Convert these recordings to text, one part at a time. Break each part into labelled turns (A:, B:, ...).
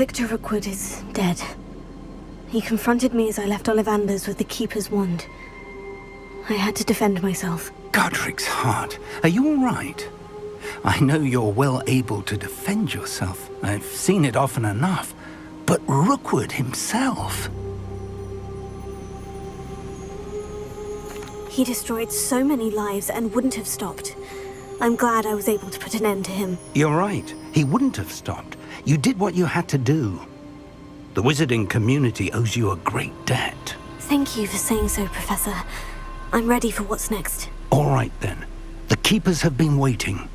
A: Victor Rookwood is dead. He confronted me as I left Ollivander's with the Keeper's wand. I had to defend myself.
B: Godric's heart, are you all right? I know you're well able to defend yourself. I've seen it often enough. But Rookwood himself...
A: He destroyed so many lives and wouldn't have stopped. I'm glad I was able to put an end to him.
B: You're right. He wouldn't have stopped. You did what you had to do. The wizarding community owes you a great debt.
A: Thank you for saying so, Professor. I'm ready for what's next.
B: All right, then. The Keepers have been waiting.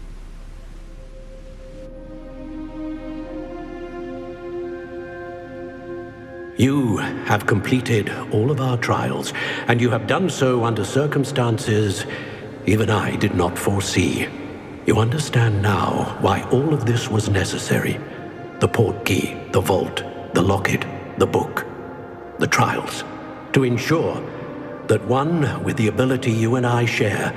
C: You have completed all of our trials, and you have done so under circumstances even I did not foresee. You understand now why all of this was necessary. The portkey, the vault, the locket, the book, the trials. To ensure that one with the ability you and I share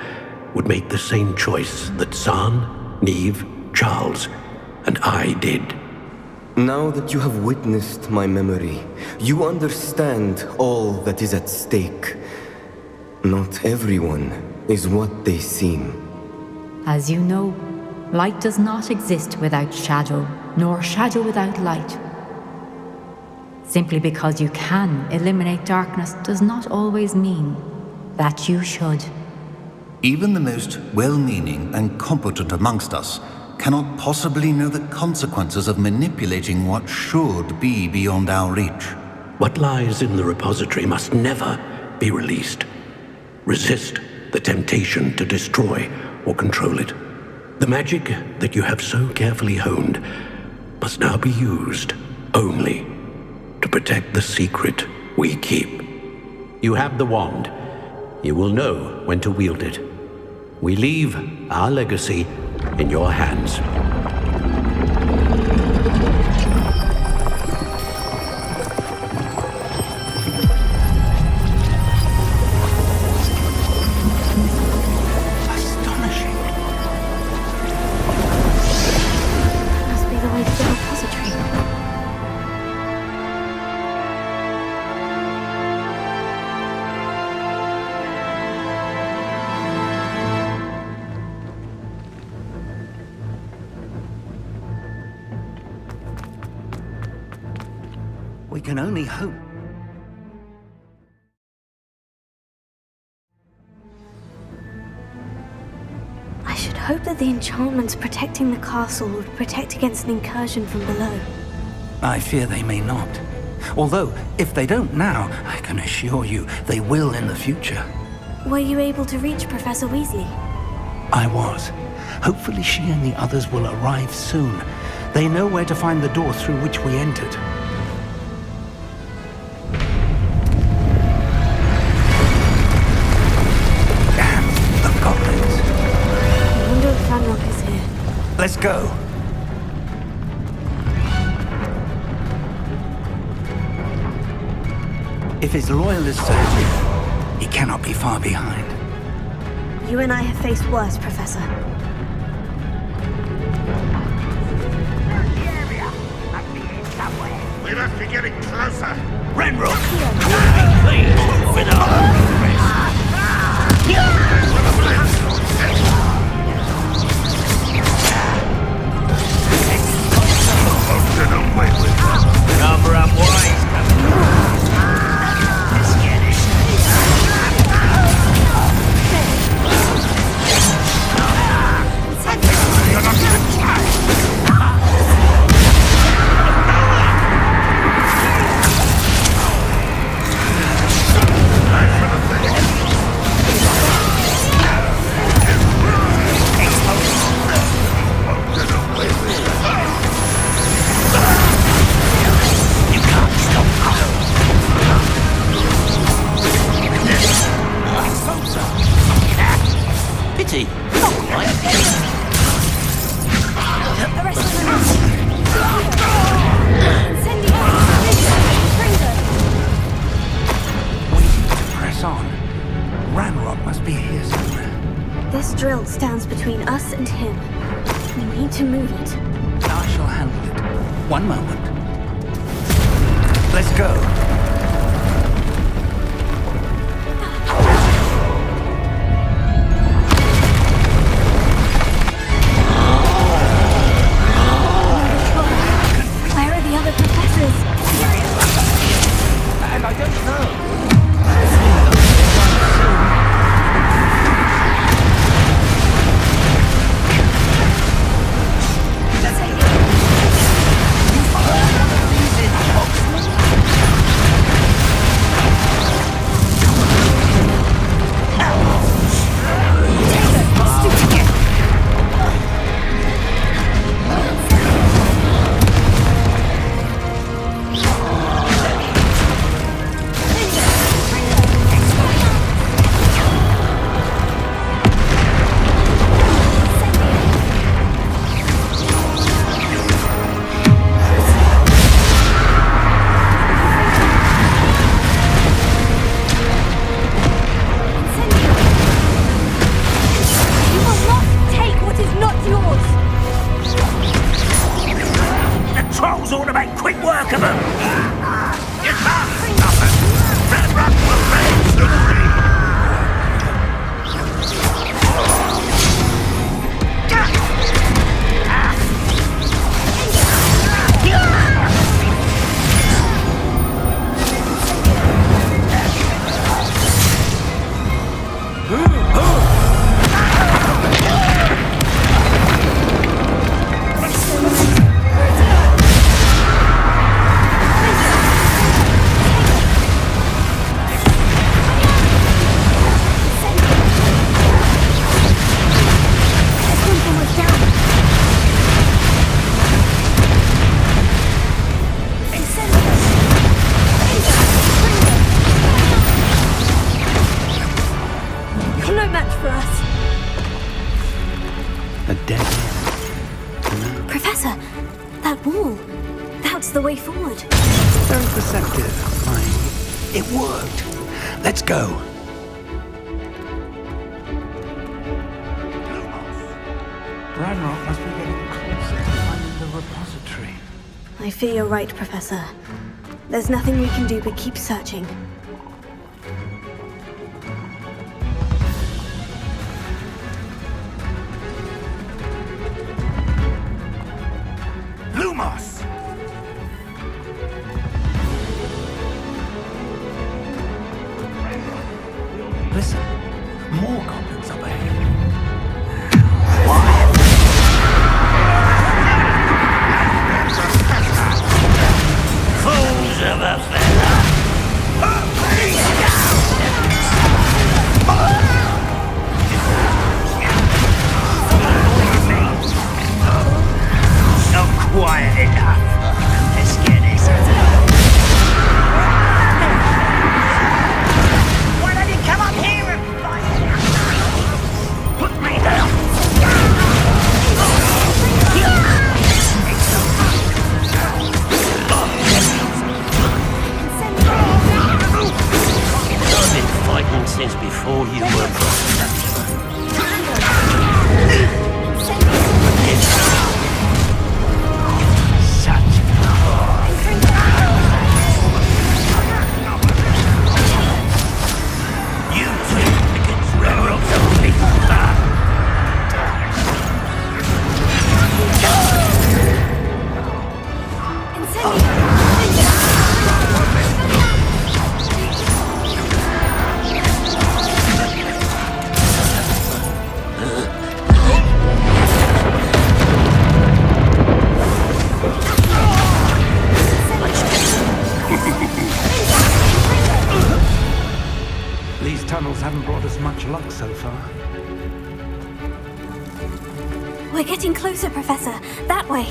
C: would make the same choice that San, Neve, Charles, and I did.
D: Now that you have witnessed my memory, you understand all that is at stake. Not everyone is what they seem.
E: As you know, light does not exist without shadow, nor shadow without light. Simply because you can eliminate darkness does not always mean that you should.
F: Even the most well-meaning and competent amongst us cannot possibly know the consequences of manipulating what should be beyond our reach.
C: What lies in the repository must never be released. Resist the temptation to destroy or control it. The magic that you have so carefully honed must now be used only to protect the secret we keep. You have the wand. You will know when to wield it. We leave our legacy in your hands.
B: Astonishing.
A: Must be the way to the repository.
B: We can only hope.
A: I should hope that the enchantments protecting the castle would protect against an incursion from below.
B: I fear they may not. Although, if they don't now, I can assure you they will in the future.
A: Were you able to reach Professor Weasley?
B: I was. Hopefully she and the others will arrive soon. They know where to find the door through which we entered. Let's go. If his loyalists are here, he cannot be far behind.
A: You and I have faced worse, Professor.
G: We must be getting closer.
H: Renrook! Please, with our number up wise,
A: This drill stands between us and him. We need to move it.
B: I shall handle it. One moment. Let's go.
A: Where are the other professors?
B: And I don't know.
A: Professor, that wall. That's the way forward.
B: Very perceptive, mind. It worked. Let's go. Ranrock must be getting closer to finding the repository.
A: I fear you're right, Professor. There's nothing we can do but keep searching.
B: Lumos! Listen, more goblins up ahead.
H: Fools of a feather! Not quiet enough. Let's get this. Why don't you come up here and fight? Put me down. I've been fighting since before you were born.
B: These tunnels haven't brought us much luck so far.
A: We're getting closer, Professor. That way.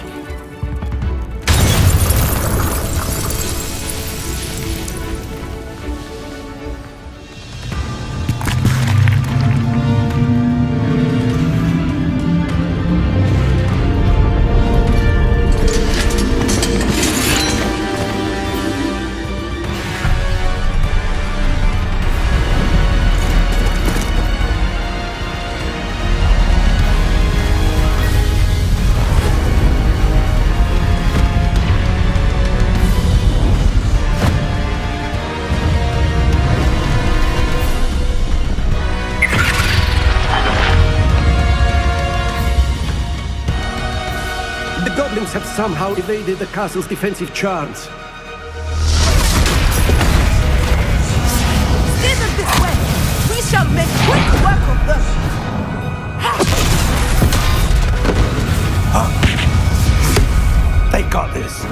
C: elves have somehow evaded the castle's defensive charms.
I: Steer them this way! We shall make quick work of them!
B: They got this.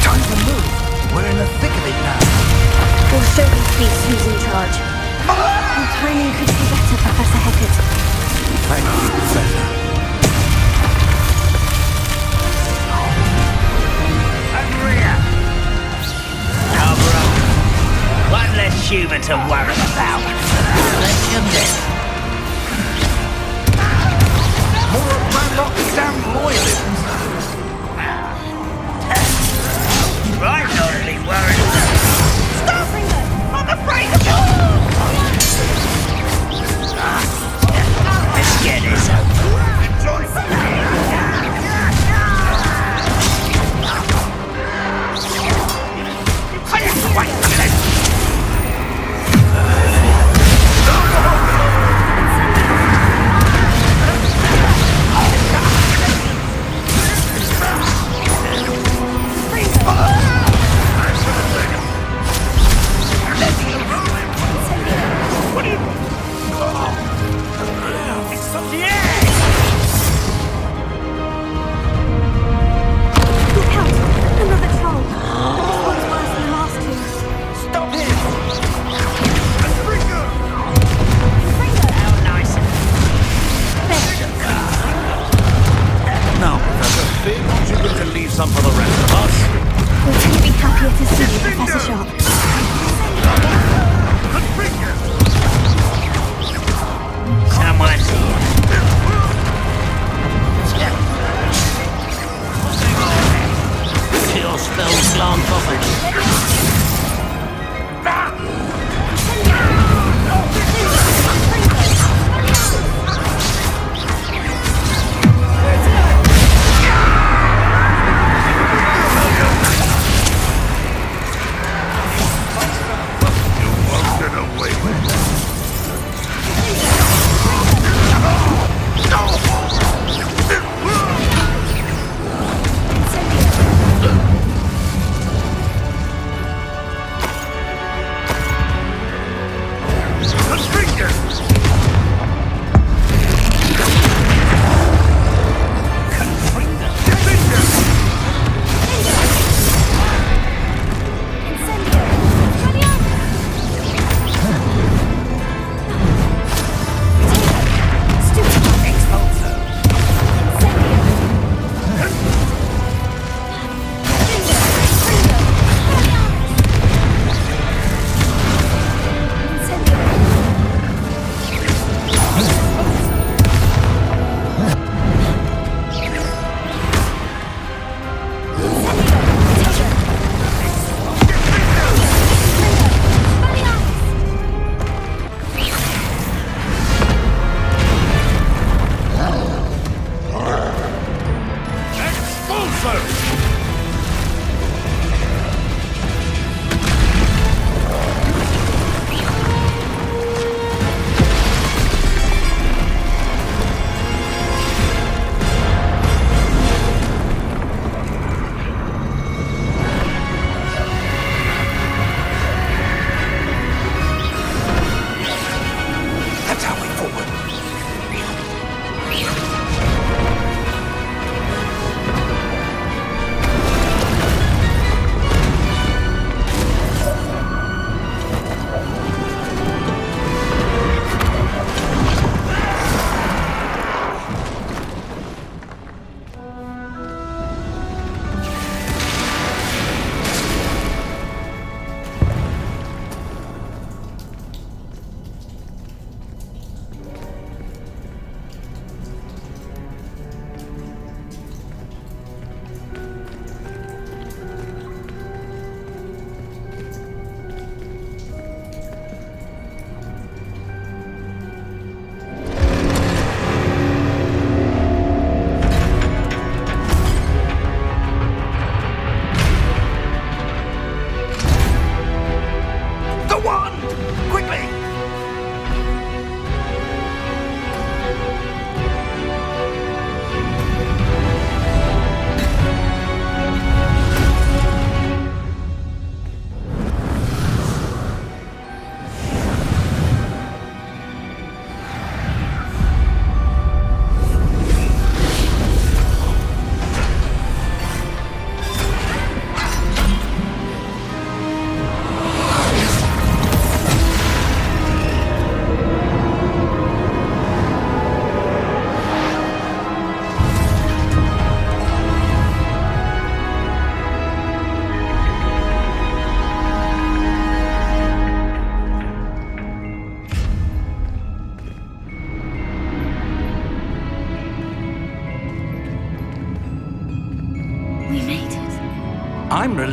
B: Time to move. We're in the thick of it now.
A: We'll show these beasts who's in charge. Your timing could be better, Professor Hecat.
B: Thank you, Professor.
H: One less human to worry about. Let him live.
B: More of Bradlock's damn loyalists.
H: Right, not to be worried about.
I: Starbringer! I'm afraid of you!
H: Let's get this over. Wait a minute.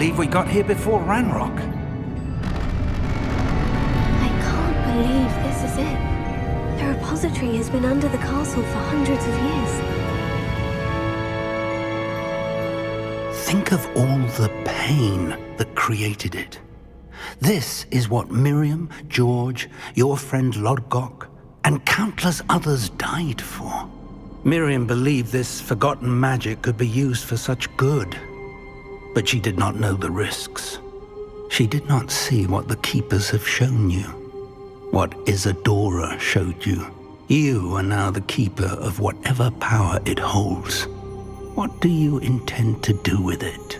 B: believe we got here before Ranrock.
A: I can't believe this is it. The repository has been under the castle for hundreds of years.
B: Think of all the pain that created it. This is what Miriam, George, your friend Lodgok, and countless others died for. Miriam believed this forgotten magic could be used for such good, but she did not know the risks. She did not see what the Keepers have shown you, what Isadora showed you. You are now the Keeper of whatever power it holds. What do you intend to do with it?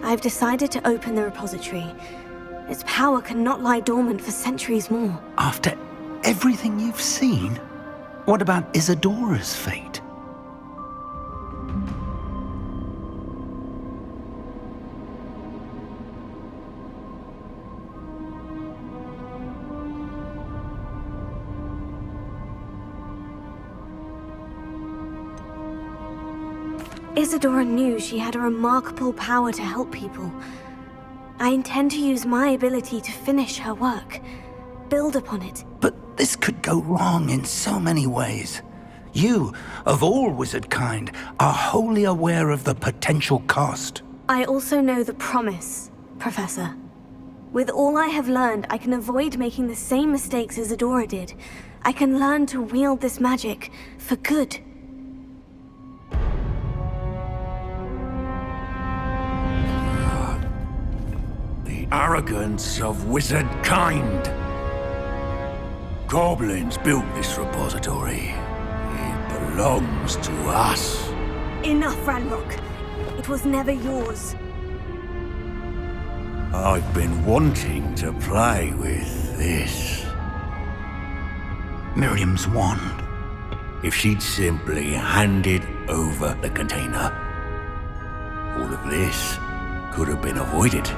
A: I've decided to open the repository. Its power cannot lie dormant for centuries more.
B: After everything you've seen? What about Isadora's fate?
A: Isadora knew she had a remarkable power to help people. I intend to use my ability to finish her work, build upon it.
B: But this could go wrong in so many ways. You, of all wizard kind, are wholly aware of the potential cost.
A: I also know the promise, Professor. With all I have learned, I can avoid making the same mistakes Isadora did. I can learn to wield this magic for good.
G: Arrogance of wizard kind. Goblins built this repository. It belongs to us.
A: Enough, Ranrock. It was never yours.
G: I've been wanting to play with this.
B: Miriam's wand.
G: If she'd simply handed over the container, all of this could have been avoided.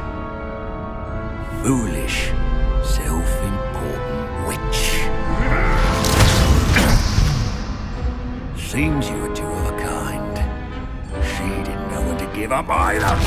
G: Foolish, self-important witch. Seems you were two of a kind. She didn't know when to give up either.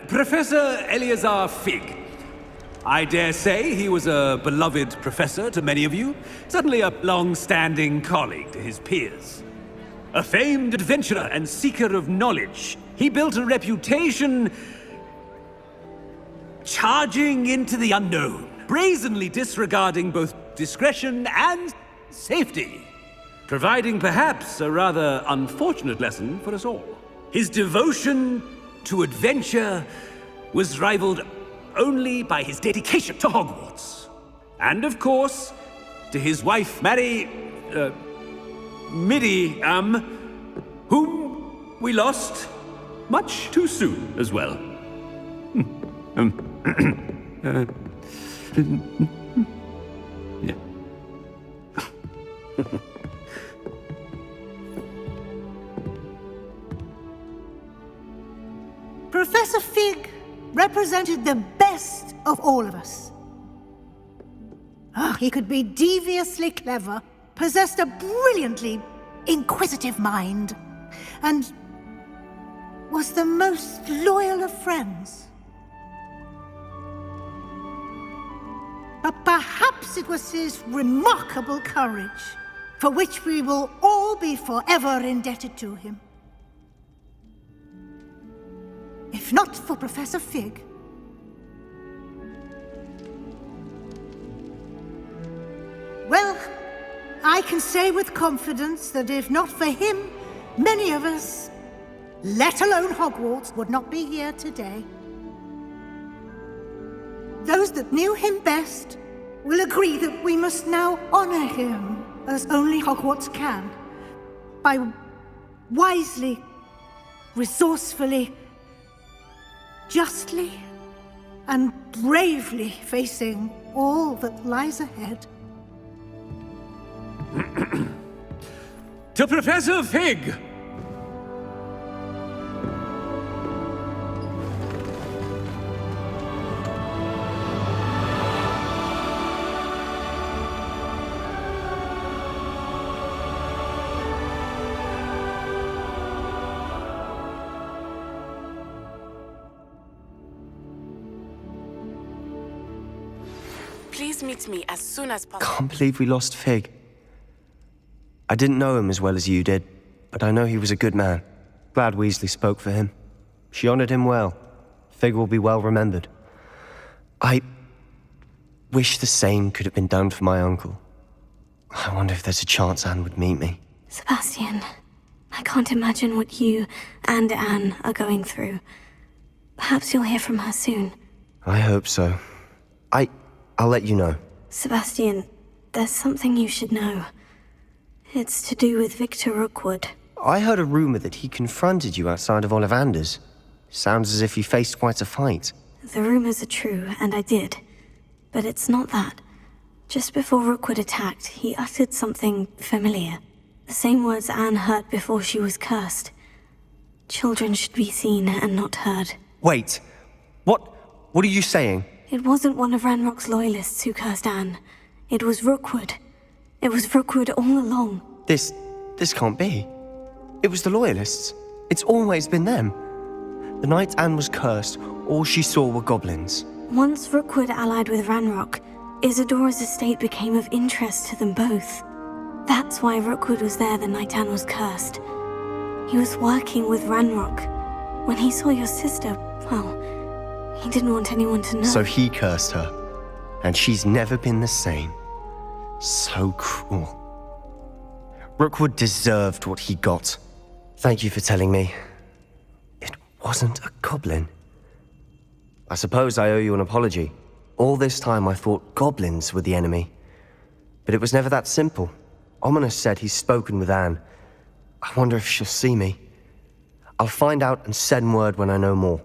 J: Professor Eleazar Fig. I dare say he was a beloved professor to many of you, certainly a long-standing colleague to his peers. A famed adventurer and seeker of knowledge, he built a reputation charging into the unknown, brazenly disregarding both discretion and safety, providing perhaps a rather unfortunate lesson for us all. His devotion to adventure was rivaled only by his dedication to Hogwarts. And of course, to his wife, whom we lost much too soon as well. Yeah.
K: Professor Fig represented the best of all of us. He could be deviously clever, possessed a brilliantly inquisitive mind, and was the most loyal of friends. But perhaps it was his remarkable courage, for which we will all be forever indebted to him. If not for Professor Fig, well, I can say with confidence that if not for him, many of us, let alone Hogwarts, would not be here today. Those that knew him best will agree that we must now honor him as only Hogwarts can, by wisely, resourcefully, justly, and bravely facing all that lies ahead.
J: To Professor Fig!
L: Please meet me as soon as possible.
M: Can't believe we lost Fig. I didn't know him as well as you did, but I know he was a good man. Glad Weasley spoke for him. She honored him well. Fig will be well remembered. I wish the same could have been done for my uncle. I wonder if there's a chance Anne would meet me.
A: Sebastian, I can't imagine what you and Anne are going through. Perhaps you'll hear from her soon.
M: I hope so. I'll let you know.
A: Sebastian, there's something you should know. It's to do with Victor Rookwood.
M: I heard a rumor that he confronted you outside of Ollivander's. Sounds as if you faced quite a fight.
A: The rumors are true, and I did. But it's not that. Just before Rookwood attacked, he uttered something familiar. The same words Anne heard before she was cursed. Children should be seen and not heard.
M: Wait. What are you saying?
A: It wasn't one of Ranrock's loyalists who cursed Anne. It was Rookwood. It was Rookwood all along.
M: This can't be. It was the loyalists. It's always been them. The night Anne was cursed, all she saw were goblins.
A: Once Rookwood allied with Ranrock, Isadora's estate became of interest to them both. That's why Rookwood was there the night Anne was cursed. He was working with Ranrock. When he saw your sister, well, he didn't want anyone to know.
M: So he cursed her, and she's never been the same. So cruel. Rookwood deserved what he got. Thank you for telling me. It wasn't a goblin. I suppose I owe you an apology. All this time I thought goblins were the enemy. But it was never that simple. Ominous said he's spoken with Anne. I wonder if she'll see me. I'll find out and send word when I know more.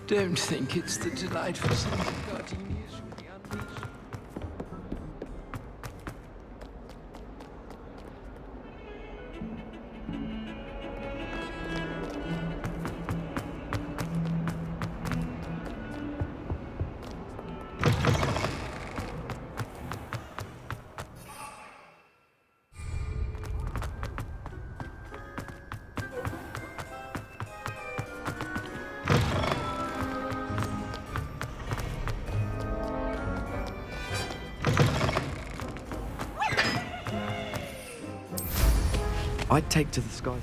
N: Don't think it's the delightful scent of gardenias really unleashed.
M: I'd take to the skies.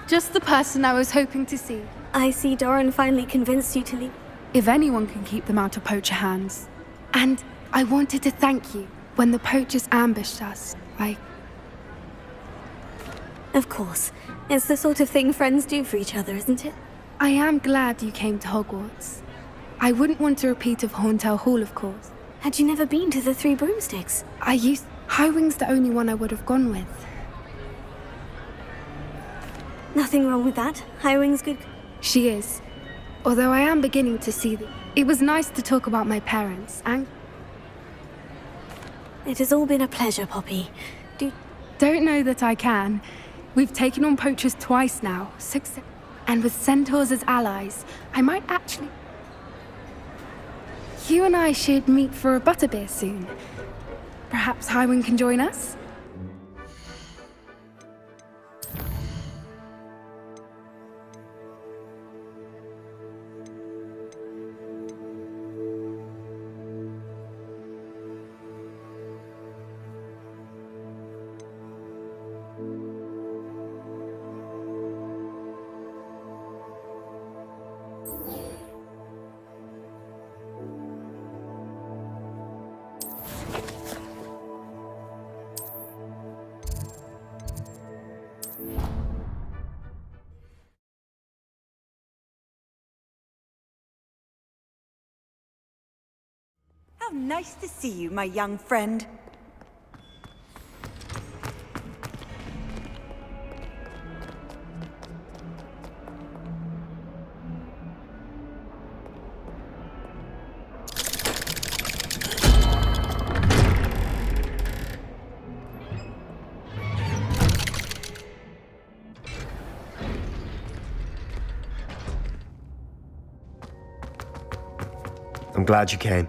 O: Just the person I was hoping to see.
A: I see Doran finally convinced you to leave.
O: If anyone can keep them out of poacher hands. And I wanted to thank you. When the poachers ambushed us,
A: Of course. It's the sort of thing friends do for each other, isn't it?
O: I am glad you came to Hogwarts. I wouldn't want a repeat of Horntail Hall, of course.
A: Had you never been to the Three Broomsticks?
O: Highwing's the only one I would have gone with.
A: Nothing wrong with that. Highwing's good.
O: She is. Although I am beginning to see that it was nice to talk about my parents, and...
A: It has all been a pleasure, Poppy.
O: Don't know that I can. We've taken on poachers twice now, and with centaurs as allies, I might actually... You and I should meet for a butterbeer soon. Perhaps Highwing can join us?
P: How nice to see you, my young friend.
M: I'm glad you came.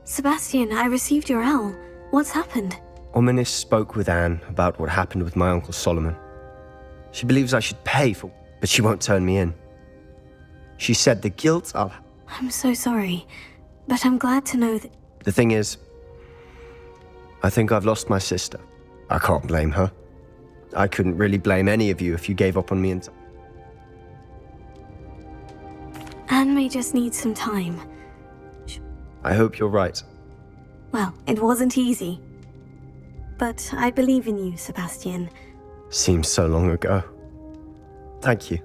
A: Sebastian, I received your owl. What's happened?
M: Ominis spoke with Anne about what happened with my Uncle Solomon. She believes I should pay for, but she won't turn me in. She said the guilt I'll...
A: I'm so sorry, but I'm glad to know that...
M: The thing is, I think I've lost my sister. I can't blame her. I couldn't really blame any of you if you gave up on me and...
A: Anne may just need some time.
M: I hope you're right.
A: Well, it wasn't easy. But I believe in you, Sebastian.
M: Seems so long ago. Thank you.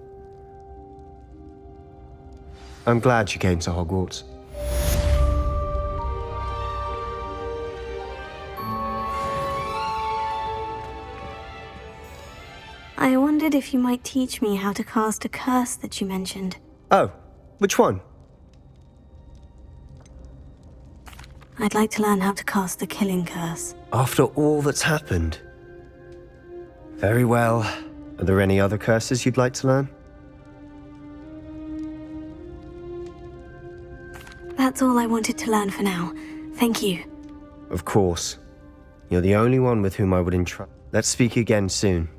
M: I'm glad you came to Hogwarts.
A: I wondered if you might teach me how to cast a curse that you mentioned.
M: Oh, which one?
A: I'd like to learn how to cast the killing curse.
M: After all that's happened? Very well. Are there any other curses you'd like to learn?
A: That's all I wanted to learn for now. Thank you.
M: Of course. You're the only one with whom I would entrust. Let's speak again soon.